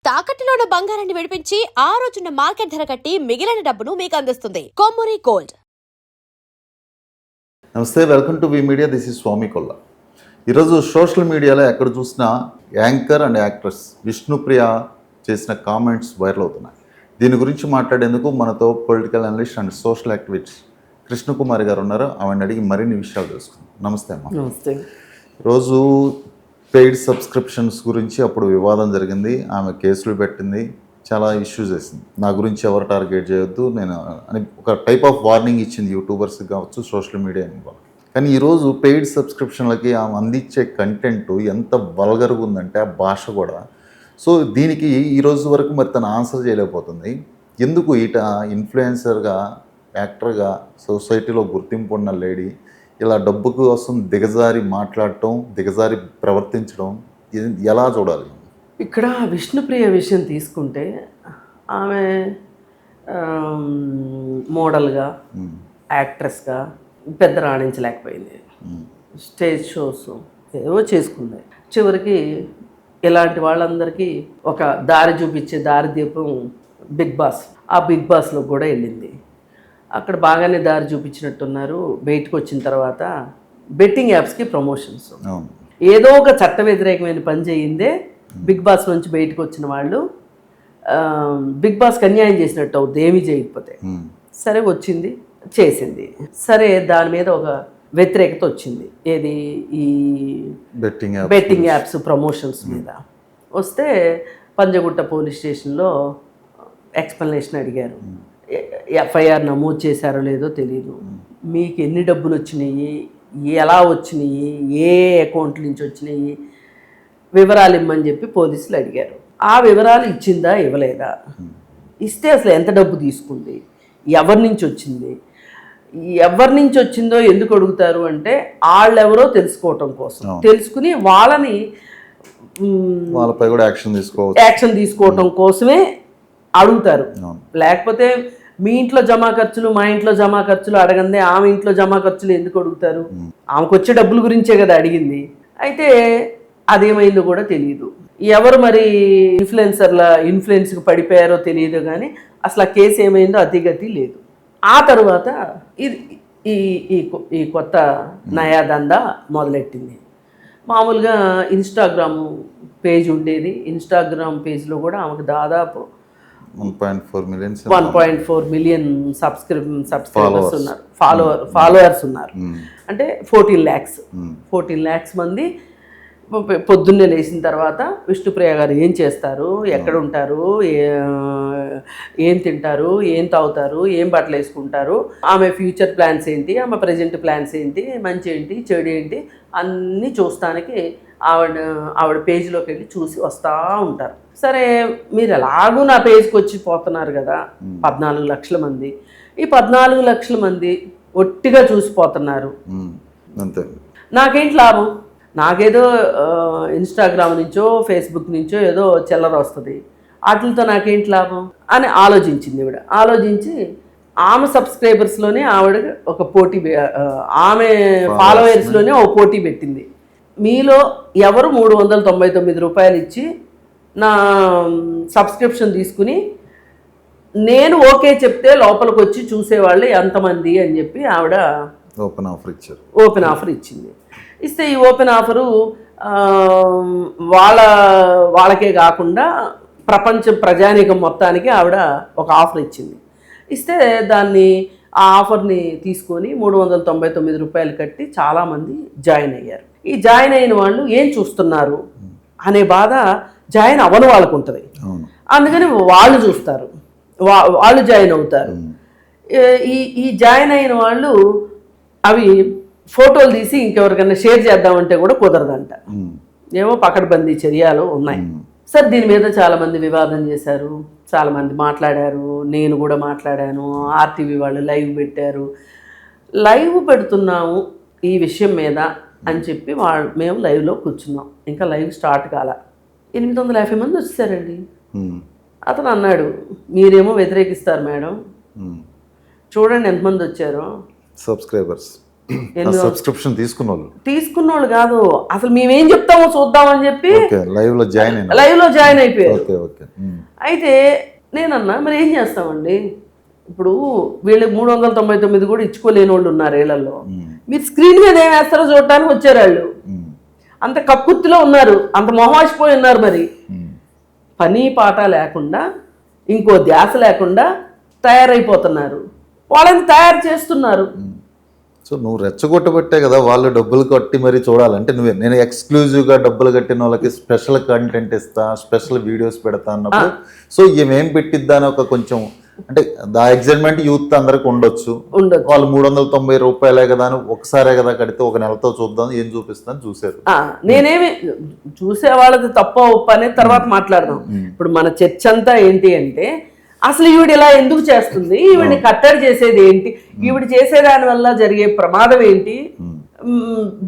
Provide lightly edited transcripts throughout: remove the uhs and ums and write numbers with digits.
తాకట్టులో ఉన్న బంగారాన్ని విడిపించి ఆ రోజున్న మార్కెట్ ధర కట్టి మిగిలిన డబ్బును మీకు అందిస్తుంది కొమ్మూరి గోల్డ్. నమస్తే, welcome to V media. This is Swamy Kolla. ఈరోజు సోషల్ మీడియాలో ఎక్కడ చూసినా యాంకర్ అండ్ యాక్ట్రెస్ విష్ణుప్రియ చేసిన కామెంట్స్ వైరల్ అవుతున్నాయి. దీని గురించి మాట్లాడేందుకు మనతో political analyst and social activist Krishnakumari గారు ఉన్నారు. ఆమెను అడిగి మరిన్ని విషయాలు తెలుసుకుందాం. నమస్తే అమ్మ. నమస్తే. రోజు పెయిడ్ సబ్స్క్రిప్షన్స్ గురించి అప్పుడు వివాదం జరిగింది. ఆమె కేసులు పెట్టింది, చాలా ఇష్యూస్ వేసింది. నా గురించి ఎవరు టార్గెట్ చేయొద్దు నేను అని ఒక టైప్ ఆఫ్ వార్నింగ్ ఇచ్చింది యూట్యూబర్స్కి కావచ్చు, సోషల్ మీడియా ఇన్వాల్వ్. కానీ ఈరోజు పెయిడ్ సబ్స్క్రిప్షన్లకి ఆమె అందించే కంటెంట్ ఎంత వల్గర్గా ఉందంటే ఆ భాష కూడా. సో దీనికి ఈరోజు వరకు మరి తను ఆన్సర్ చేయలేకపోతుంది. ఎందుకు ఈట ఇన్ఫ్లుయెన్సర్గా, యాక్టర్గా, సొసైటీలో గుర్తింపు ఉన్న లేడీ ఇలా డబ్బు కోసం దిగజారి మాట్లాడటం, దిగజారి ప్రవర్తించడం ఎలా చూడాలి? ఇక్కడ విష్ణుప్రియ విషయం తీసుకుంటే ఆమె మోడల్గా, యాక్ట్రెస్గా పెద్ద రాణించలేకపోయింది. స్టేజ్ షోస్ ఏవో చేసుకుంది. చివరికి ఇలాంటి వాళ్ళందరికీ ఒక దారి చూపించే దారి దీపం బిగ్ బాస్. ఆ బిగ్ బాస్లో కూడా వెళ్ళింది. అక్కడ బాగానే దారి చూపించినట్టున్నారు. బయటకు వచ్చిన తర్వాత బెట్టింగ్ యాప్స్కి ప్రమోషన్స్, ఏదో ఒక చట్ట వ్యతిరేకమైన పని చేయిందే బిగ్ బాస్ నుంచి బయటకు వచ్చిన వాళ్ళు బిగ్ బాస్కి అన్యాయం చేసినట్టు అవుతుంది ఏమీ చేయకపోతే. సరే వచ్చింది, చేసింది. సరే దాని మీద ఒక వ్యతిరేకత వచ్చింది. ఏది? ఈ బెట్టింగ్ యాప్స్ ప్రమోషన్స్ మీద వస్తే పంజగుట్ట పోలీస్ స్టేషన్లో ఎక్స్ప్లెనేషన్ అడిగారు. ఎఫ్ఐఆర్ నమోదు చేశారో లేదో తెలియదు. మీకు ఎన్ని డబ్బులు వచ్చినాయి, ఎలా వచ్చినాయి, ఏ అకౌంట్ నుంచి వచ్చినాయి, వివరాలు ఇమ్మని చెప్పి పోలీసులు అడిగారు. ఆ వివరాలు ఇచ్చిందా, ఇవ్వలేదా, ఇస్తే అసలు ఎంత డబ్బు తీసుకుంది, ఎవరి నుంచి వచ్చింది, ఎవరి నుంచి వచ్చిందో ఎందుకు అడుగుతారు అంటే వాళ్ళెవరో తెలుసుకోవటం కోసం. తెలుసుకుని వాళ్ళపై కూడా యాక్షన్ తీసుకోవటం కోసమే అడుగుతారు. లేకపోతే మీ ఇంట్లో జమా ఖర్చులు, మా ఇంట్లో జమా ఖర్చులు అడగందే ఆమె ఇంట్లో జమా ఖర్చులు ఎందుకు అడుగుతారు? ఆమెకు వచ్చే డబ్బుల గురించే కదా అడిగింది. అయితే అదేమైందో కూడా తెలియదు. ఎవరు మరి ఇన్ఫ్లుయెన్స్కి పడిపోయారో తెలియదు. కానీ అసలు ఆ కేసు ఏమైందో అతిగతి లేదు. ఆ తర్వాత ఈ కొత్త నయా దందా మొదలెట్టింది. మామూలుగా ఇన్స్టాగ్రామ్ పేజ్ ఉండేది. ఇన్స్టాగ్రామ్ పేజ్లో కూడా ఆమెకు దాదాపు 1.4 మిలియన్ సబ్స్క్రైబర్స్ ఉన్నారు, ఫాలోవర్స్ ఉన్నారు. అంటే 14 lakhs మంది. పొద్దున్నే లేచిన తర్వాత విష్ణుప్రియ గారు ఏం చేస్తారు, ఎక్కడ ఉంటారు, ఏం తింటారు, ఏం తాగుతారు, ఏం బట్టలు వేసుకుంటారు, ఆమె ఫ్యూచర్ ప్లాన్స్ ఏంటి, ఆమె ప్రజెంట్ ప్లాన్స్ ఏంటి, మంచి ఏంటి, చెడు ఏంటి అన్నీ చూస్తానికి ఆవిడ పేజ్లోకి వెళ్ళి చూసి వస్తూ ఉంటారు. సరే, మీరు ఎలాగూ నా పేజ్కి వచ్చి పోతున్నారు కదా 14 లక్షల మంది. ఈ 14 లక్షల మంది ఒట్టిగా చూసిపోతున్నారు. నాకేంటి లాభం? నాకేదో ఇన్స్టాగ్రామ్ నుంచో ఫేస్బుక్ నుంచో ఏదో చిల్లర వస్తుంది, వాటితో నాకేంటి లాభం అని ఆలోచించింది ఈవిడ. ఆలోచించి ఆమె సబ్స్క్రైబర్స్లోనే ఆవిడ ఒక పోటీ, ఆమె ఫాలోవర్స్లోనే ఒక పోటీ పెట్టింది. మీలో ఎవరు 399 రూపాయలు ఇచ్చి నా సబ్స్క్రిప్షన్ తీసుకుని నేను ఓకే చెప్తే లోపలికి వచ్చి చూసేవాళ్ళు ఎంతమంది అని చెప్పి ఆవిడ ఓపెన్ ఆఫర్ ఇచ్చింది. ఇస్తే ఈ ఓపెన్ ఆఫరు వాళ్ళకే కాకుండా ప్రజానీకం మొత్తానికి ఆవిడ ఒక ఆఫర్ ఇచ్చింది. ఇస్తే ఆ ఆఫర్ని తీసుకొని 399 రూపాయలు కట్టి చాలామంది జాయిన్ అయ్యారు. ఈ జాయిన్ అయిన వాళ్ళు ఏం చూస్తున్నారు అనే బాధ జాయిన్ అవ్వని వాళ్ళకు ఉంటుంది. అందుకని వాళ్ళు చూస్తారు, వాళ్ళు జాయిన్ అవుతారు. ఈ జాయిన్ అయిన వాళ్ళు అవి ఫోటోలు తీసి ఇంకెవరికైనా షేర్ చేద్దామంటే కూడా కుదరదంట. ఏమో పకడ్బందీ చర్యలు ఉన్నాయి. సరే, దీని మీద చాలామంది వివాదం చేశారు, చాలామంది మాట్లాడారు, నేను కూడా మాట్లాడాను. ఆర్టీవీ వాళ్ళు లైవ్ పెట్టారు. లైవ్ పెడుతున్నాము ఈ విషయం మీద అని చెప్పి మేము లైవ్లో కూర్చున్నాం. ఇంకా లైవ్ స్టార్ట్ కాల. 850 మంది వచ్చేసారండి. అతను అన్నాడు, మీరేమో వ్యతిరేకిస్తారు మేడం, చూడండి ఎంతమంది వచ్చారో సబ్స్క్రైబర్స్. సబ్స్క్రిప్షన్ తీసుకున్న వాళ్ళు తీసుకున్నోళ్ళు కాదు, అసలు మేమేం చెప్తామో చూద్దామని చెప్పి లైవ్ లో జాయిన్ అయిపోయారు. అయితే నేనన్నా మరి ఏం చేస్తామండి, ఇప్పుడు వీళ్ళు 399 కూడా ఇచ్చుకోలేని వాళ్ళు ఉన్నారు ఏళ్లలో, మీరు స్క్రీన్ మీద ఏం వేస్తారో చూడటానికి వచ్చారు వాళ్ళు. అంత కక్కుర్తిలో ఉన్నారు, అంత మొహమాసిపోయి ఉన్నారు. మరి పని పాట లేకుండా ఇంకో ధ్యాస లేకుండా తయారైపోతున్నారు, వాళ్ళని తయారు చేస్తున్నారు. సో నువ్వు రెచ్చగొట్టబట్టే కదా వాళ్ళు డబ్బులు కట్టి మరి చూడాలంటే నేను ఎక్స్క్లూజివ్గా డబ్బులు కట్టిన వాళ్ళకి స్పెషల్ కంటెంట్ ఇస్తా, స్పెషల్ వీడియోస్ పెడతా అన్నప్పుడు సో ఏమేం పెట్టిద్దా అని ఒక కొంచెం అంటే దా ఎగ్జైట్మెంట్ యూత్ అందరికి ఉండొచ్చు. వాళ్ళు 390 రూపాయలే కదా అని ఒకసారే కదా కడితే ఒక నెలతో చూద్దాం ఏం చూపిస్తాను చూసారు. నేనేమి చూసే వాళ్ళది తప్ప ఒప్ప అనేది తర్వాత మాట్లాడదాం. ఇప్పుడు మన చర్చ అంతా ఏంటి అంటే అసలు ఈవిడ ఇలా ఎందుకు చేస్తుంది, ఈవిడిని కట్టడి చేసేది ఏంటి, ఈవిడ చేసేదాని వల్ల జరిగే ప్రమాదం ఏంటి,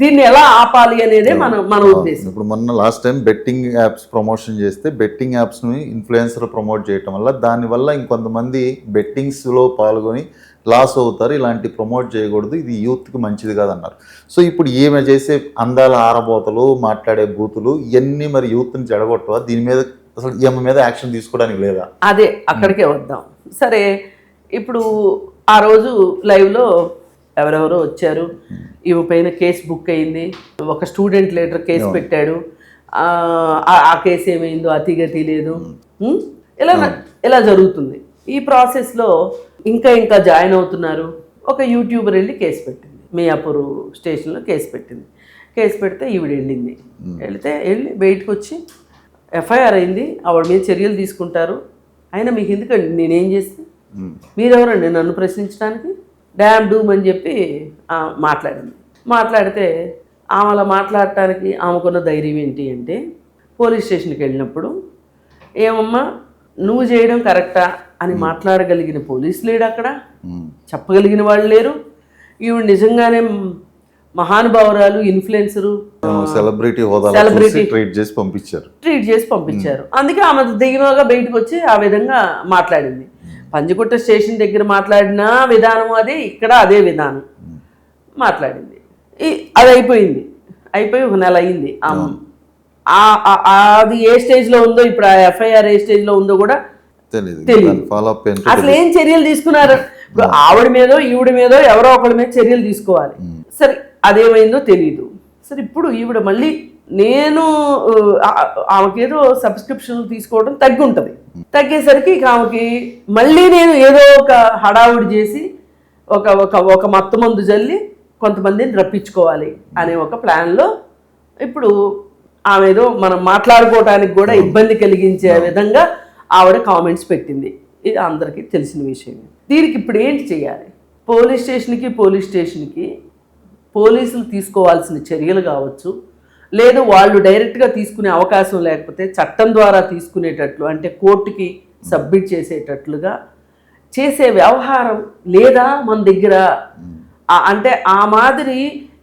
దీన్ని ఎలా ఆపాలి అనేది మన ఉద్దేశం. ఇప్పుడు మొన్న last time betting apps promotion చేస్తే బెట్టింగ్ యాప్స్ని ఇన్ఫ్లుయెన్సర్ ప్రమోట్ చేయటం వల్ల దానివల్ల ఇంకొంతమంది బెట్టింగ్స్లో పాల్గొని లాస్ అవుతారు, ఇలాంటి ప్రమోట్ చేయకూడదు, ఇది యూత్కి మంచిది కాదన్నారు. సో ఇప్పుడు ఈమె చేసే అందాల ఆరబోతలు మాట్లాడే బూతులు ఇవన్నీ మరి యూత్ని చెడగొట్టవా, దీని మీద అసలు ఈమె మీద యాక్షన్ తీసుకోవడానికి లేదా? అదే అక్కడికే వద్దాం. సరే, ఇప్పుడు ఆ రోజు లైవ్లో ఎవరెవరో వచ్చారు, ఈమె పైన కేసు బుక్ అయింది, ఒక స్టూడెంట్ లీడర్ కేసు పెట్టాడు, ఆ కేసు ఏమైందో అతిగతి లేదు, ఇలా జరుగుతుంది. ఈ ప్రాసెస్లో ఇంకా జాయిన్ అవుతున్నారు. ఒక యూట్యూబర్ వెళ్ళి కేసు పెట్టింది, మియాపూర్ స్టేషన్లో కేసు పెట్టింది. కేసు పెడితే ఈవిడ వెళ్ళి బయటకు వచ్చి ఎఫ్ఐఆర్ అయింది, ఆవిడ మీద చర్యలు తీసుకుంటారు. అయినా మీకు ఎందుకండి, నేనేం చేస్తే మీరెవరండి నన్ను ప్రశ్నించడానికి, డ్యామ్ డూమ్ అని చెప్పి మాట్లాడింది. మాట్లాడితే ఆమె అలా మాట్లాడటానికి ఆమెకున్న ధైర్యం ఏంటి అంటే, పోలీస్ స్టేషన్కి వెళ్ళినప్పుడు ఏమమ్మా నువ్వు చేయడం కరెక్టా అని మాట్లాడగలిగిన పోలీసు లేడు, అక్కడ చెప్పగలిగిన వాళ్ళు లేరు. ఈవిడ నిజంగానే మహానుభావురాలు, ఇన్ఫ్లుయెన్సరు, సెలబ్రిటీ ట్రీట్ చేసి పంపించారు. అందుకే ఆమె దిగినగా బయటకు వచ్చి ఆ విధంగా మాట్లాడింది. పంజగుట్ట స్టేషన్ దగ్గర మాట్లాడిన విధానం అదే, ఇక్కడ అదే విధానం మాట్లాడింది. అది అయిపోయి ఒక నెల అయింది. అది ఏ స్టేజ్లో ఉందో, ఇప్పుడు ఆ ఎఫ్ఐఆర్ ఏ స్టేజ్లో ఉందో కూడా తెలియదు. అసలు ఏం చర్యలు తీసుకున్నారు? ఇప్పుడు ఆవిడ మీదో ఈవిడ మీదో ఎవరో ఒకరి మీద చర్యలు తీసుకోవాలి. సరే, అదేమైందో తెలియదు. సరే, ఇప్పుడు ఈవిడ మళ్ళీ నేను ఆమెకేదో సబ్స్క్రిప్షన్లు తీసుకోవడం తగ్గి ఉంటుంది. తగ్గేసరికి ఇక ఆమెకి మళ్ళీ నేను ఏదో ఒక హడావుడి చేసి ఒక మత్తు మందు జల్లి కొంతమందిని రప్పించుకోవాలి అనే ఒక ప్లాన్లో ఇప్పుడు ఆమె ఏదో మనం మాట్లాడుకోవటానికి కూడా ఇబ్బంది కలిగించే విధంగా ఆవిడ కామెంట్స్ పెట్టింది. ఇది అందరికీ తెలిసిన విషయం. దీనికి ఇప్పుడు ఏంటి చేయాలి? పోలీస్ స్టేషన్కి పోలీసులు తీసుకోవాల్సిన చర్యలు కావచ్చు, లేదు వాళ్ళు డైరెక్ట్గా తీసుకునే అవకాశం లేకపోతే చట్టం ద్వారా తీసుకునేటట్లు, అంటే కోర్టుకి సబ్మిట్ చేసేటట్లుగా చేసే వ్యవహారం లేదా మన దగ్గర, అంటే ఆ మాదిరి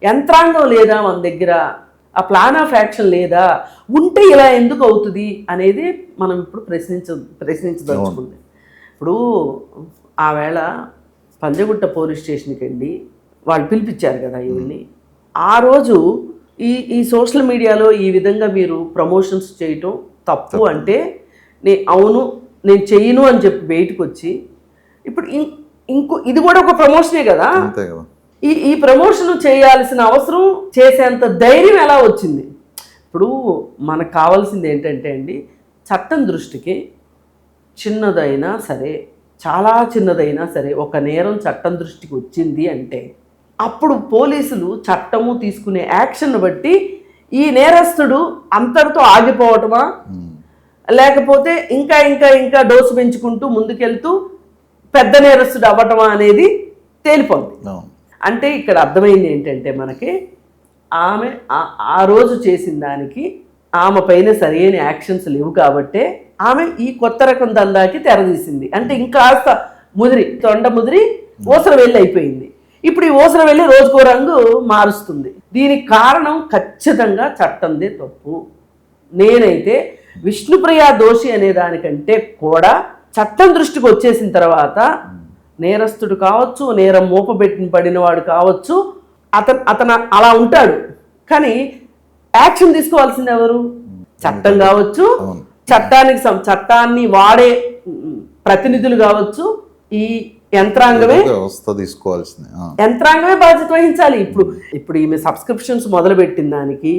యంత్రాంగం లేదా మన దగ్గర, ఆ ప్లాన్ ఆఫ్ యాక్షన్ లేదా, ఉంటే ఇలా ఎందుకు అవుతుంది అనేది మనం ఇప్పుడు ప్రశ్నించదలుచుకుంది. ఇప్పుడు ఆ వేళ పంజగుట్ట పోలీస్ స్టేషన్కి వెళ్ళి వాళ్ళు పిలిపించారు కదా ఇవన్నీ. ఆ రోజు ఈ సోషల్ మీడియాలో ఈ విధంగా మీరు ప్రమోషన్స్ చేయటం తప్పు అంటే, అవును నేను చెయ్యను అని చెప్పి బయటకు వచ్చి, ఇప్పుడు ఇది కూడా ఒక ప్రమోషనే కదా, ఈ ప్రమోషన్ చేయాల్సిన అవసరం, చేసేంత ధైర్యం ఎలా వచ్చింది? ఇప్పుడు మనకు కావాల్సింది ఏంటంటే అండి, చట్టం దృష్టికి చిన్నదైనా సరే, చాలా చిన్నదైనా సరే, ఒక నేరం చట్టం దృష్టికి వచ్చింది అంటే అప్పుడు పోలీసులు చట్టము తీసుకునే యాక్షన్ బట్టి ఈ నేరస్తుడు అంతటితో ఆగిపోవటమా, లేకపోతే ఇంకా డోసు పెంచుకుంటూ ముందుకెళ్తూ పెద్ద నేరస్తుడు అవ్వటమా అనేది తేలిపోతుంది. అంటే ఇక్కడ అర్థమైంది ఏంటంటే మనకి, ఆమె ఆ రోజు చేసిన దానికి ఆమె పైన సరైన యాక్షన్స్ లేవు కాబట్టే ఆమె ఈ కొత్త రకం దందాకి తెరదీసింది. అంటే ఇంకాస్త తొండ ముదిరి ఊసర వెళ్ళి అయిపోయింది. ఇప్పుడు ఈ ఊసర వెళ్ళి రోజుకో రంగు మారుస్తుంది. దీనికి కారణం ఖచ్చితంగా చట్టందే తప్పు. నేనైతే విష్ణుప్రియ దోషి అనే దానికంటే కూడా చట్టం దృష్టికి వచ్చేసిన తర్వాత నేరస్తుడు కావచ్చు, నేరం పడినవాడు కావచ్చు, అతను అలా ఉంటాడు, కానీ యాక్షన్ తీసుకోవాల్సింది ఎవరు? చట్టం కావచ్చు, చట్టాన్ని వాడే ప్రతినిధులు కావచ్చు, ఈ యంత్రాంగమే తీసుకోవాల్సింది, యంత్రాంగమే బాధ్యత వహించాలి. ఇప్పుడు ఈమె సబ్స్క్రిప్షన్స్ మొదలుపెట్టిన దానికి,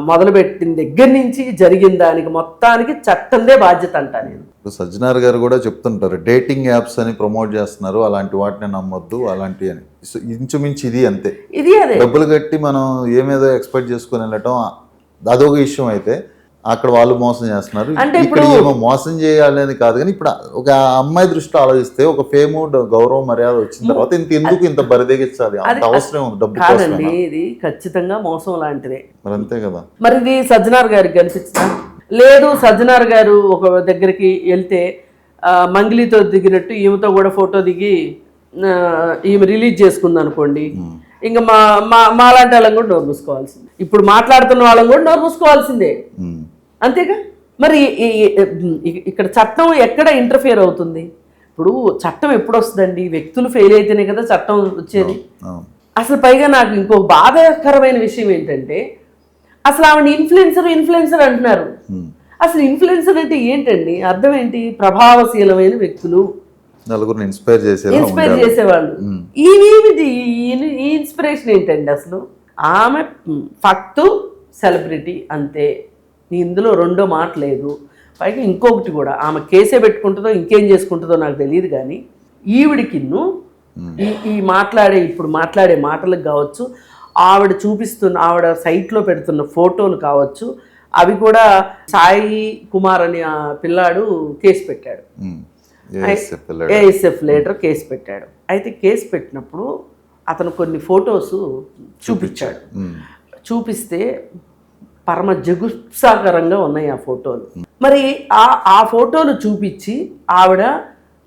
మొదలుపెట్టిన దగ్గర నుంచి జరిగిన దానికి మొత్తానికి చట్టందే బాధ్యత అంట. నేను ఇప్పుడు సజ్జనార్ గారు కూడా చెప్తుంటారు, డేటింగ్ యాప్స్ అని ప్రమోట్ చేస్తున్నారు, అలాంటి వాటిని నమ్మొద్దు అలాంటి అని. ఇంచుమించు ఇది అంతే. ఇది అదే డబ్బులు కట్టి మనం ఏమేదో ఎక్స్పెక్ట్ చేసుకుని వెళ్ళటం అదొక విషయం అయితే, అక్కడ వాళ్ళు మోసం చేస్తున్నారు. అంటే ఇక్కడ ఏమో మోసం చేయాలని కాదు, కానీ ఇప్పుడు ఒక అమ్మాయి దృష్టిలో ఆలోచిస్తే ఒక ఫేమ్ గౌరవం మర్యాద వచ్చిన తర్వాత ఇంత బరిదెగించాలి, అంత అవసరం ఉంది డబ్బు కాదండి. ఇది ఖచ్చితంగా మోసం లాంటిదే, మరి అంతే కదా. మరి ఇది సజ్జనార్ గారికి కనిపించిందా? లేదు. సజ్జనార్ గారు ఒక దగ్గరికి వెళ్తే మంగిలితో దిగినట్టు ఈమెతో కూడా ఫోటో దిగి ఈమె రిలీజ్ చేసుకుంది అనుకోండి, ఇంకా మాలాంటి వాళ్ళని కూడా నోరు మూసుకోవాల్సిందే. ఇప్పుడు మాట్లాడుతున్న వాళ్ళని కూడా నోరు మూసుకోవాల్సిందే, అంతేగా. మరి ఇక్కడ చట్టం ఎక్కడ ఇంటర్ఫియర్ అవుతుంది? ఇప్పుడు చట్టం ఎప్పుడు వస్తుందండి? వ్యక్తులు ఫెయిల్ అయితేనే కదా చట్టం వచ్చేది. అసలు పైగా నాకు ఇంకో బాధాకరమైన విషయం ఏంటంటే, అసలు ఆవిడ ఇన్ఫ్లుయెన్సర్ అంటున్నారు. అసలు ఇన్ఫ్లుయెన్సర్ అంటే ఏంటండి? అర్థం ఏంటి? ప్రభావశీలమైన వ్యక్తులు, నలుగురిని ఇన్స్పైర్ చేసేవాళ్ళు. ఈ ఇన్స్పిరేషన్ ఏంటండి? అసలు ఆమె ఫక్తు సెలబ్రిటీ అంతే, ఇందులో రెండో మాట లేదు. పైగా ఇంకొకటి కూడా, ఆమె కేసే పెట్టుకుంటుందో ఇంకేం చేసుకుంటుందో నాకు తెలియదు, కానీ ఈవిడికిన్ను ఇప్పుడు మాట్లాడే మాటలకు కావచ్చు, ఆవిడ సైట్లో పెడుతున్న ఫోటోలు కావచ్చు, అవి కూడా సాయి కుమార్ అని ఆ పిల్లాడు కేసు పెట్టాడు, ఏఎస్ఎఫ్ లీడర్ కేసు పెట్టాడు. అయితే కేసు పెట్టినప్పుడు అతను కొన్ని ఫొటోస్ చూపించాడు. చూపిస్తే పరమ జగుత్సాకరంగా ఉన్నాయి ఆ ఫోటోలు. మరి ఆ ఫోటోలు చూపించి ఆవిడ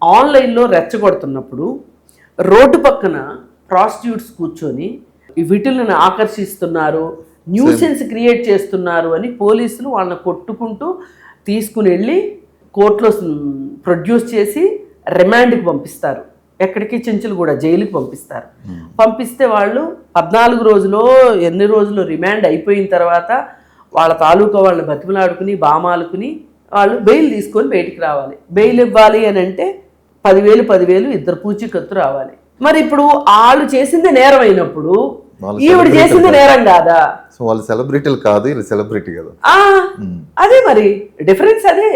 ఆన్లైన్లో రెచ్చగొడుతున్నప్పుడు రోడ్డు పక్కన ప్రాస్టిట్యూట్స్ కూర్చొని వీటిని ఆకర్షిస్తున్నారు, న్యూసెన్స్ క్రియేట్ చేస్తున్నారు అని పోలీసులు వాళ్ళని కొట్టుకుంటూ తీసుకుని వెళ్ళి కోర్టులో ప్రొడ్యూస్ చేసి రిమాండ్కి పంపిస్తారు. ఎక్కడికి? చెంచులు కూడా జైలుకి పంపిస్తారు. పంపిస్తే వాళ్ళు 14 రోజులో ఎన్ని రోజులు రిమాండ్ అయిపోయిన తర్వాత వాళ్ళ తాలూకా వాళ్ళని బతిమలాడుకుని బామాలుకుని వాళ్ళు బెయిల్ తీసుకొని బయటికి రావాలి. బెయిల్ ఇవ్వాలి అని అంటే 10,000 ఇద్దరు పూచీకత్తు రావాలి. మరి ఇప్పుడు వాళ్ళు చేసింది నేరం అయినప్పుడు ఈవిడ చేసింది నేరం కాదా? వాళ్ళు సెలబ్రిటీలు కాదు, ఇది సెలబ్రిటీ కదా. అదే మరి డిఫరెన్స్ అదే.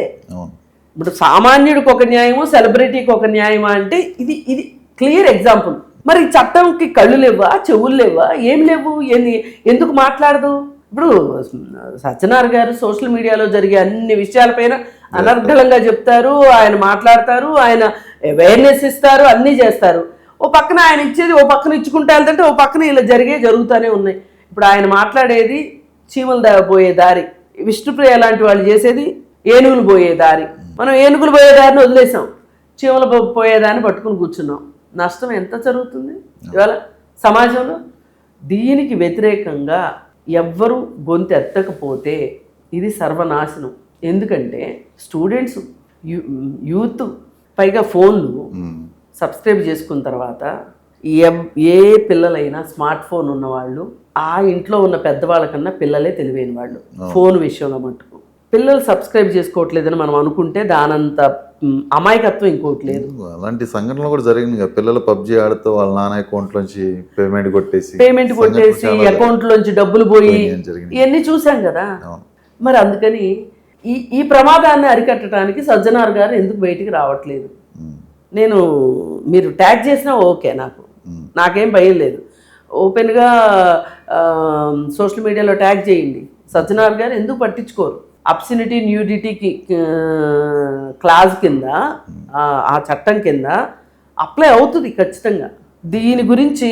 ఇప్పుడు సామాన్యుడికి ఒక న్యాయము, సెలబ్రిటీకి ఒక న్యాయమా అంటే ఇది క్లియర్ ఎగ్జాంపుల్. మరి చట్టంకి కళ్ళు లేవా, చెవులు లేవా, ఏం లేవు? ఎందుకు మాట్లాడదు? ఇప్పుడు సజ్జనార్ గారు సోషల్ మీడియాలో జరిగే అన్ని విషయాలపైన అనర్గళంగా చెప్తారు, ఆయన మాట్లాడతారు, ఆయన అవేర్నెస్ ఇస్తారు, అన్నీ చేస్తారు. ఓ పక్కన ఆయన ఇచ్చేది ఓ పక్కన ఇచ్చుకుంటూ వెళ్తుంటే ఓ పక్కన ఇలా జరుగుతూనే ఉన్నాయి. ఇప్పుడు ఆయన మాట్లాడేది చీమలు పోయే దారి, విష్ణుప్రియ లాంటి వాళ్ళు చేసేది ఏనుగులు పోయే దారి. మనం ఏనుగులు పోయే దారిని వదిలేసాం, చీమలు పోయేదాన్ని పట్టుకుని కూర్చున్నాం. నష్టం ఎంత జరుగుతుంది ఇవాళ సమాజంలో? దీనికి వ్యతిరేకంగా ఎవ్వరూ గొంతు ఎత్తకపోతే ఇది సర్వనాశనం. ఎందుకంటే స్టూడెంట్స్, యూత్, పైగా ఫోన్లు సబ్స్క్రైబ్ చేసుకున్న తర్వాత ఏ పిల్లలైనా స్మార్ట్ ఫోన్ ఉన్నవాళ్ళు ఆ ఇంట్లో ఉన్న పెద్దవాళ్ళకన్నా పిల్లలే తెలివైన వాళ్ళు. ఫోన్ విషయంలో మట్టుకు పిల్లలు సబ్స్క్రైబ్ చేసుకోవట్లేదని మనం అనుకుంటే దానంత అమాయకత్వం ఇంకోటి లేదు. అలాంటి సంఘటనలు కూడా జరిగింది. పిల్లలు పబ్జి ఆడుతూ వాళ్ళ నాన్న అకౌంట్ లోంచి పేమెంట్ కొట్టేసి అకౌంట్ లోంచి డబ్బులు పోయి ఇవన్నీ చూసాం కదా. మరి అందుకని ఈ ప్రమాదాన్ని అరికట్టడానికి సజ్జనార్ గారు ఎందుకు బయటికి రావట్లేదు? మీరు ట్యాగ్ చేసినా ఓకే, నాకేం భయం లేదు. ఓపెన్గా సోషల్ మీడియాలో ట్యాగ్ చేయండి. సజ్జనార్ గారు ఎందుకు పట్టించుకోరు? అబ్సినిటీ న్యూడిటీకి క్లాజ్ కింద, ఆ చట్టం కింద అప్లై అవుతుంది ఖచ్చితంగా. దీని గురించి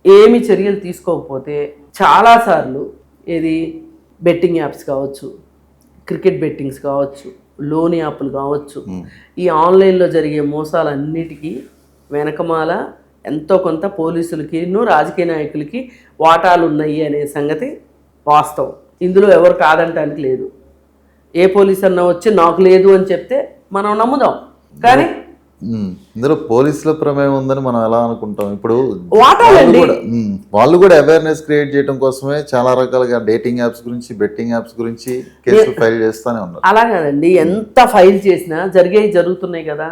ఏమి చర్యలు తీసుకోకపోతే చాలాసార్లు బెట్టింగ్ యాప్స్ కావచ్చు, క్రికెట్ బెట్టింగ్స్ కావచ్చు, లోన్ యాప్లు కావచ్చు, ఈ ఆన్లైన్లో జరిగే మోసాలన్నిటికీ వెనకమాల ఎంతో కొంత పోలీసులకి, రాజకీయ నాయకులకి వాటాలు ఉన్నాయి అనే సంగతి వాస్తవం. ఇందులో ఎవరు కాదంటానికి లేదు. ఏ పోలీస్ అన్నా వచ్చి నాకు లేదు అని చెప్తే మనం నమ్ముదాం, కానీ ఇందులో పోలీసుల ప్రమేయం ఉందని మనం ఎలా అనుకుంటాం? ఇప్పుడు వాటాలండి. వాళ్ళు కూడా అవేర్నెస్ క్రియేట్ చేయడం కోసమే చాలా రకాలుగా డేటింగ్ యాప్స్ గురించి, బెట్టింగ్ యాప్స్ గురించి కేసులు ఫైల్ చేస్తానే ఉన్నారు. అలా కాదండి, ఎంత ఫైల్ చేసినా జరుగుతున్నాయి కదా,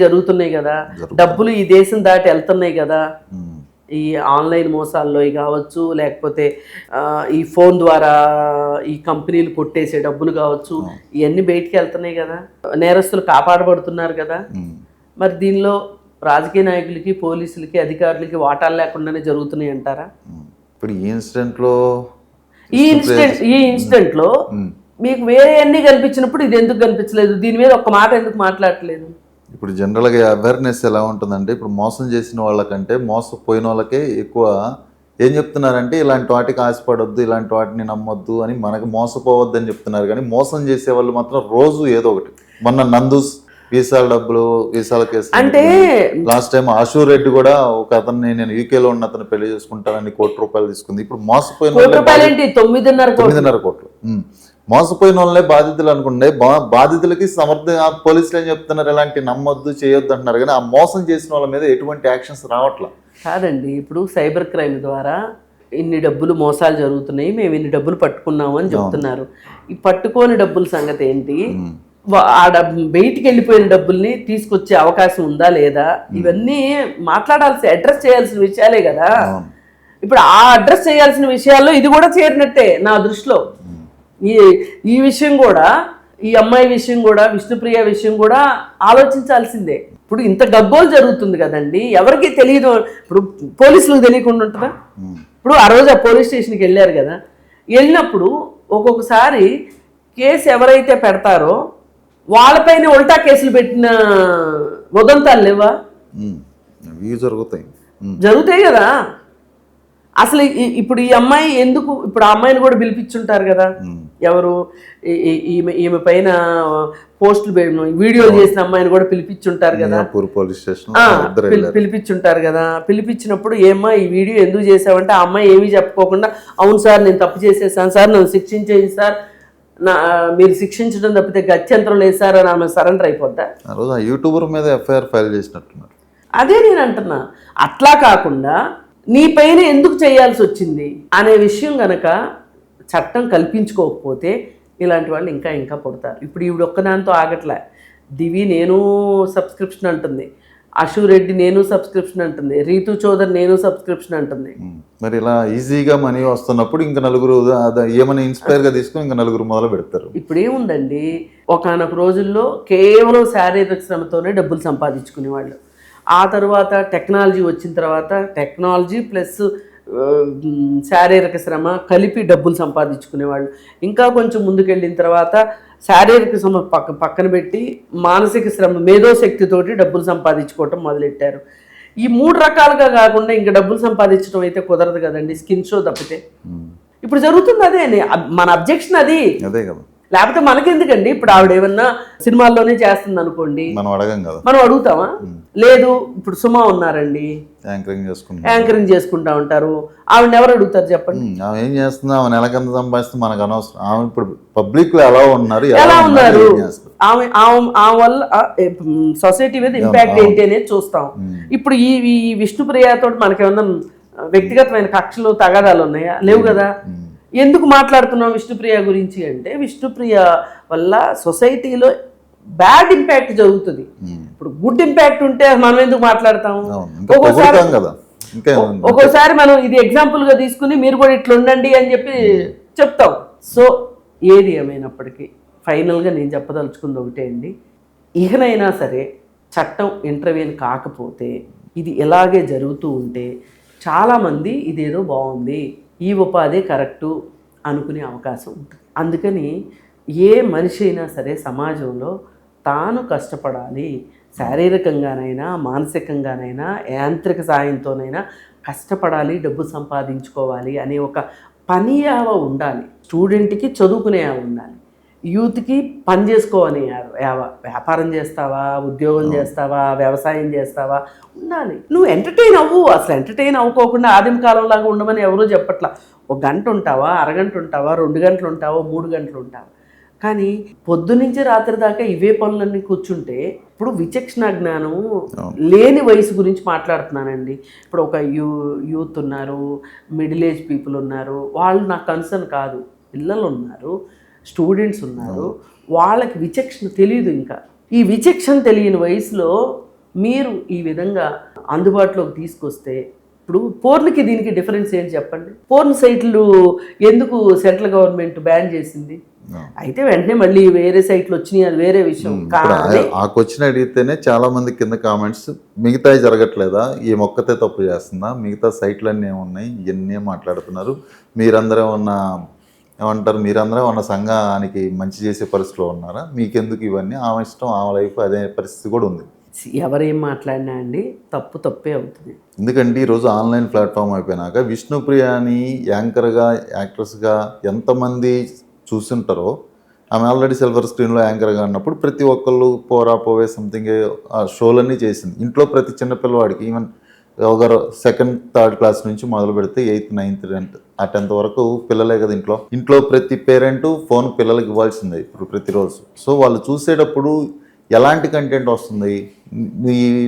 జరుగుతున్నాయి కదా, డబ్బులు ఈ దేశం దాటి వెళ్తున్నాయి కదా, ఈ ఆన్లైన్ మోసాల్లో కావచ్చు, లేకపోతే ఈ ఫోన్ ద్వారా ఈ కంపెనీలు కొట్టేసే డబ్బులు కావచ్చు, ఇవన్నీ బయటికి వెళ్తున్నాయి కదా, నేరస్తులు కాపాడబడుతున్నారు కదా. మరి దీనిలో రాజకీయ నాయకులకి, పోలీసులకి, అధికారులకి వాటాలు లేకుండానే జరుగుతున్నాయి అంటారా? ఇప్పుడు ఈ ఇన్సిడెంట్లో మీకు వేరే అన్ని కనిపించినప్పుడు ఇది ఎందుకు కనిపించలేదు? దీని మీద ఒక్క మాట ఎందుకు మాట్లాడట్లేదు? ఇప్పుడు జనరల్గా అవేర్నెస్ ఎలా ఉంటుందంటే, ఇప్పుడు మోసం చేసిన వాళ్ళకంటే మోసపోయిన వాళ్ళకే ఎక్కువ ఏం చెప్తున్నారంటే, ఇలాంటి వాటికి ఆశపడొద్దు, ఇలాంటి వాటిని నమ్మొద్దు అని, మనకు మోసపోవద్దు అని చెప్తున్నారు. కానీ మోసం చేసే వాళ్ళు మాత్రం రోజు ఏదో ఒకటి. మొన్న నందూస్ వీసాల డబ్బులు, వీసాల కేసు అంటే లాస్ట్ టైం ఆశూర్ రెడ్డి కూడా ఒక అతన్ని, నేను యూకేలో ఉన్న అతను పెళ్లి చేసుకుంటానని ₹1,00,00,000 తీసుకుంది. ఇప్పుడు మోసపోయిన 9.5 కోట్లు. మోసపోయిన వాళ్ళే బాధితులు అనుకుంటే, బాధితులకి పోలీసులు ఏం చెప్తున్నారు, ఎలాంటి నమ్మొద్దు, చేయొద్దు అంటున్నారు. కానీ ఆ మోసం చేసిన వాళ్ళ మీద ఎటువంటి యాక్షన్స్ రావట్లా. కాదండి, ఇప్పుడు సైబర్ క్రైమ్ ద్వారా ఇన్ని డబ్బులు మోసాలు జరుగుతున్నాయి, మేము ఇన్ని డబ్బులు పట్టుకున్నాము అని చెప్తున్నారు. ఈ పట్టుకోని డబ్బుల సంగతి ఏంటి? బయటికి వెళ్ళిపోయిన డబ్బుల్ని తీసుకొచ్చే అవకాశం ఉందా లేదా? ఇవన్నీ మాట్లాడాల్సి, అడ్రస్ చేయాల్సిన విషయాలే కదా. ఇప్పుడు ఆ అడ్రస్ చేయాల్సిన విషయాల్లో ఇది కూడా చేరినట్టే నా దృష్టిలో. ఈ విషయం కూడా, ఈ అమ్మాయి విషయం కూడా, విష్ణుప్రియ విషయం కూడా ఆలోచించాల్సిందే. ఇప్పుడు ఇంత గగ్గోలు జరుగుతుంది కదండి, ఎవరికి తెలియదు. ఇప్పుడు పోలీసులకు తెలియకుండా ఉంటుందా? ఇప్పుడు ఆ రోజు ఆ పోలీస్ స్టేషన్కి వెళ్ళారు కదా, వెళ్ళినప్పుడు ఒక్కొక్కసారి కేసు ఎవరైతే పెడతారో వాళ్ళపైన ఉల్టా కేసులు పెట్టిన ఉదంతాలు లేవా? జరుగుతాయి కదా. అసలు ఇప్పుడు ఈ అమ్మాయి ఎందుకు, ఇప్పుడు ఆ అమ్మాయిని కూడా పిలిపించుంటారు కదా, ఎవరు ఈమె పైన పోస్టులు వీడియోలు చేసిన అమ్మాయిని కూడా పిలిపించుంటారు కదా, పిలిపించుంటారు కదా. పిలిపించినప్పుడు ఏమ్మా ఈ వీడియో ఎందుకు చేసావంటే, ఆ అమ్మాయి ఏమీ చెప్పుకోకుండా, అవును సార్ నేను తప్పు చేసేసాను సార్, నన్ను శిక్షించేది సార్, మీరు శిక్షించడం తప్పితే గత్యంతరం లేదు సార్ అని ఆమె సరెండర్ అయిపోద్దా? యూట్యూబర్ మీద ఎఫ్ఐఆర్ ఫైల్ చేసినట్టున్నారు. అదే నేను అంటున్నా. అట్లా కాకుండా నీ పైన ఎందుకు చేయాల్సి వచ్చింది అనే విషయం గనక చట్టం కల్పించుకోకపోతే ఇలాంటి వాళ్ళు ఇంకా ఇంకా పుడతారు. ఇప్పుడు ఈవిడ ఒక్కదాంతో ఆగట్లే. దివి నేను సబ్స్క్రిప్షన్ అంటుంది, అశూర్ రెడ్డి నేను సబ్స్క్రిప్షన్ అంటుంది, రీతు చౌదరి నేను సబ్స్క్రిప్షన్ అంటుంది. మరి ఇలా ఈజీగా మనీ వస్తున్నప్పుడు ఇంకా నలుగురు ఏమైనా ఇన్స్పైర్గా తీసుకుని ఇంకా నలుగురు మొదలు పెడతారు. ఇప్పుడు ఏముందండి, ఒకానొక రోజుల్లో కేవలం శారీరక శ్రమతోనే డబ్బులు సంపాదించుకునేవాళ్ళు. ఆ తర్వాత టెక్నాలజీ వచ్చిన తర్వాత టెక్నాలజీ ప్లస్ శారీరక శ్రమ కలిపి డబ్బులు సంపాదించుకునేవాళ్ళు. ఇంకా కొంచెం ముందుకెళ్ళిన తర్వాత శారీరక శ్రమ పక్కన పెట్టి మానసిక శ్రమ, మేధోశక్తితోటి డబ్బులు సంపాదించుకోవటం మొదలెట్టారు. ఈ 3 రకాలుగా కాకుండా ఇంకా డబ్బులు సంపాదించడం అయితే కుదరదు కదండి, స్కిన్ షో తప్పితే. ఇప్పుడు జరుగుతుంది అదే, మన అబ్జెక్షన్ అది. అదే కదా, లేకపోతే మనకెందుకండి? ఇప్పుడు ఆవిడ ఏమన్నా సినిమాల్లోనే చేస్తుంది అనుకోండి, మనం అడుగుతామా? లేదు. ఇప్పుడు సుమా ఉన్నారండి, యాంకరింగ్ చేసుకుంటా ఉంటారు, ఆవిడ ఎవరు అడుగుతారు చెప్పండి? ఆమె ఏం చేస్తుందో, ఆమె నెలకెంత సంపాదిస్తే మనకు అనవసరం. ఆమె ఇప్పుడు పబ్లిక్ లో ఎలా ఉన్నారు, ఆమె వల్ల సొసైటీ మీద ఇంపాక్ట్ ఏంటి అనేది చూస్తాం. ఇప్పుడు ఈ విష్ణుప్రియతో మనకేమన్నా వ్యక్తిగతమైన కక్షలు, తగాదాలు ఉన్నాయా? లేవు కదా. ఎందుకు మాట్లాడుతున్నాం విష్ణుప్రియ గురించి అంటే, విష్ణుప్రియ వల్ల సొసైటీలో బ్యాడ్ ఇంపాక్ట్ జరుగుతుంది. ఇప్పుడు గుడ్ ఇంపాక్ట్ ఉంటే మనం ఎందుకు మాట్లాడతాము? ఒక్కోసారి మనం ఇది ఎగ్జాంపుల్గా తీసుకుని మీరు కూడా ఇట్లా ఉండండి అని చెప్పి చెప్తాం. సో ఏది ఏమైనప్పటికీ ఫైనల్గా నేను చెప్పదలుచుకుంది ఒకటే అండి, ఇకనైనా సరే చట్టం ఇంటర్వ్యూని కాకపోతే ఇది ఇలాగే జరుగుతూ ఉంటే చాలామంది ఇదేదో బాగుంది, ఈ ఉపాధి కరెక్టు అనుకునే అవకాశం ఉంటుంది. అందుకని ఏ మనిషి అయినా సరే సమాజంలో తాను కష్టపడాలి, శారీరకంగానైనా మానసికంగానైనా యాంత్రిక సాయంతోనైనా కష్టపడాలి, డబ్బు సంపాదించుకోవాలి అనే ఒక పని యావ ఉండాలి. స్టూడెంట్కి చదువుకునే యావ ఉండాలి, యూత్కి పని చేసుకోవని యావ. వ్యాపారం చేస్తావా, ఉద్యోగం చేస్తావా, వ్యవసాయం చేస్తావా, ఉండాలి. నువ్వు ఎంటర్టైన్ అవ్వు. అసలు ఎంటర్టైన్ అవ్వుకోకుండా ఆదిమ కాలంలాగా ఉండమని ఎవరూ చెప్పట్లా. 1 గంట ఉంటావా, అరగంట ఉంటావా, 2 గంటలు ఉంటావా, 3 గంటలు ఉంటావా, కానీ పొద్దునుంచి రాత్రి దాకా ఇవే పనులన్నీ కూర్చుంటే ఇప్పుడు విచక్షణ జ్ఞానం లేని వయసు గురించి మాట్లాడుతున్నానండి. ఇప్పుడు ఒక యూత్ ఉన్నారు, మిడిల్ ఏజ్ పీపుల్ ఉన్నారు, వాళ్ళు నాకు కన్సర్న్ కాదు. పిల్లలు ఉన్నారు, స్టూడెంట్స్ ఉన్నారు, వాళ్ళకి విచక్షణ తెలియదు. ఇంకా ఈ విచక్షణ తెలియని వయసులో మీరు ఈ విధంగా అందుబాటులోకి తీసుకొస్తే, ఇప్పుడు పోర్న్కి దీనికి డిఫరెన్స్ ఏంటి చెప్పండి? పోర్న్ సైట్లు ఎందుకు సెంట్రల్ గవర్నమెంట్ బ్యాన్ చేసింది? అయితే వెంటనే మళ్ళీ వేరే సైట్లు వచ్చినాయి, అది వేరే విషయం. కానీ ఆ క్వశ్చన్ అడిగితేనే చాలా మంది కింద కామెంట్స్, మిగతా జరగట్లేదా, ఈ మొక్కతే తప్పు చేస్తుందా, మిగతా సైట్లన్నీ ఏమున్నాయి, ఇవన్నీ మాట్లాడుతున్నారు. మీరందరూ ఉన్న సంఘానికి మంచి చేసే పరిస్థితిలో ఉన్నారా? మీకెందుకు ఇవన్నీ? ఆమె ఇష్టం, ఆమె లైఫ్, అదే పరిస్థితి కూడా ఉంది. ఎవరేం మాట్లాడినా అండి తప్పే అవుతుంది. ఎందుకంటే ఈరోజు ఆన్లైన్ ప్లాట్ఫామ్ అయిపోయినాక విష్ణుప్రియని యాంకర్గా, యాక్ట్రెస్గా ఎంతమంది చూస్తుంటారో, ఆమె ఆల్రెడీ సిల్వర్ స్క్రీన్లో యాంకర్గా ఉన్నప్పుడు ప్రతి ఒక్కళ్ళు పోవే సంథింగ్ ఆ షోలన్నీ చేసింది. ఇంట్లో ప్రతి చిన్న పిల్లవాడికి, ఈవెన్ ఒకరు 2nd, 3rd క్లాస్ నుంచి మొదలు పెడితే 8th, 9th, 10th వరకు పిల్లలే కదా ఇంట్లో ప్రతి పేరెంట్ ఫోన్ పిల్లలకి ఇవ్వాల్సిందే ఇప్పుడు ప్రతిరోజు. సో వాళ్ళు చూసేటప్పుడు ఎలాంటి కంటెంట్ వస్తుంది?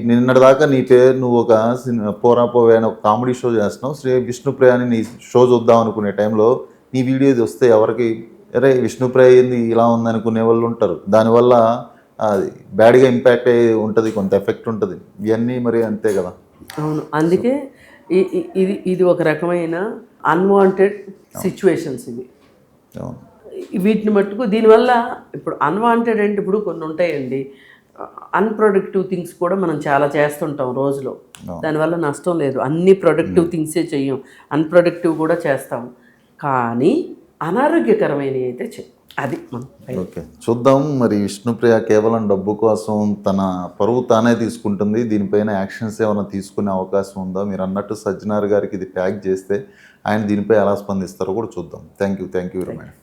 నిన్నటిదాకా నీ పేరు, నువ్వు ఒక పోవే అని ఒక కామెడీ షో చేస్తున్నావు, విష్ణుప్రియని నీ షో చూద్దాం అనుకునే టైంలో నీ వీడియో ఇది వస్తే ఎవరికి అరే విష్ణుప్రియ ఏంది ఇలా ఉందనుకునే వాళ్ళు ఉంటారు. దానివల్ల అది బ్యాడ్గా ఇంపాక్ట్ అయ్యి ఉంటుంది, కొంత ఎఫెక్ట్ ఉంటుంది. ఇవన్నీ మరి అంతే కదా. అవును, అందుకే ఇది ఒక రకమైన అన్వాంటెడ్ సిచ్యువేషన్స్ ఇవి. వీటిని మట్టుకు దీనివల్ల ఇప్పుడు అన్వాంటెడ్ అంటే ఇప్పుడు కొన్ని ఉంటాయండి, అన్ప్రొడక్టివ్ థింగ్స్ కూడా మనం చాలా చేస్తుంటాం రోజులో. దానివల్ల నష్టం లేదు, అన్ని ప్రొడక్టివ్ థింగ్సే చెయ్యం, అన్ప్రొడక్టివ్ కూడా చేస్తాం. కానీ అనారోగ్యకరమైనవి అయితే అది ఓకే, చూద్దాం. మరి విష్ణుప్రియ కేవలం డబ్బు కోసం తన పరువు తానే తీసుకుంటుంది. దీనిపైన యాక్షన్స్ ఏమైనా తీసుకునే అవకాశం ఉందా? మీరు అన్నట్టు సజ్జనార్ గారికి ఇది ట్యాగ్ చేస్తే ఆయన దీనిపై ఎలా స్పందిస్తారో కూడా చూద్దాం. Thank you very much.